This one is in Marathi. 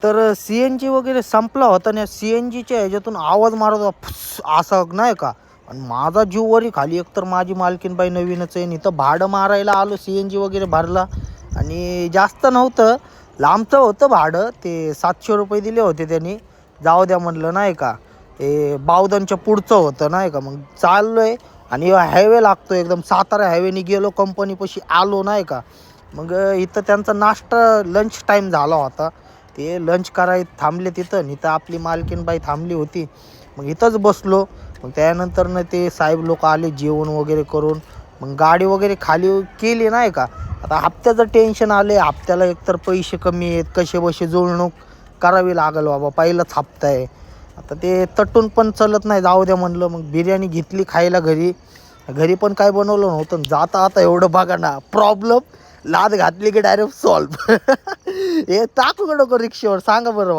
तर सी-एन-जी वगैरे संपला होता आणि सी-एन-जीच्या ह्याच्यातून आवाज मारत होता फुस असा नाही का. आणि माझा जीव वरी खाली. एकतर माझी मालकीनबाई नवीनच आहे आणि इथं भाडं मारायला आलो, सी-एन-जी वगैरे भरला आणि जास्त नव्हतं, लांबचं होतं भाडं. ते 700 रुपये दिले होते त्यांनी. जाऊ द्या म्हणलं नाही का. ते बावधनच्या पुढचं होतं नाही का. मग चाललो आहे आणि हायवे लागतो एकदम. सातारा हायवेने गेलो, कंपनीपाशी आलो नाही का. मग इथं त्यांचा नाश्ता लंच टाईम झाला होता. ते लंच करायला थांबले तिथं. इथं आपली मालकीनबाई थांबली होती. मग इथंच बसलो. मग त्यानंतरनं ते साहेब लोक आले जेवण वगैरे करून. मग गाडी वगैरे खाली केली नाही का. आता हप्त्याचं टेन्शन आले. हप्त्याला एकतर पैसे कमी आहेत, कसे बसे जुळणूक करावी लागेल बाबा, पहिलाच हप्ता आहे. आता ते तटून पण चलत नाही. जाऊ द्या म्हणलं. मग बिर्याणी घेतली खायला घरी. घरी पण काय बनवलं नव्हतं. जाता आता एवढं बघा ना प्रॉब्लेम, लाद घातली की डायरेक्ट सॉल्व. हे टाकू नको रिक्षेवर, सांगा बरं मला.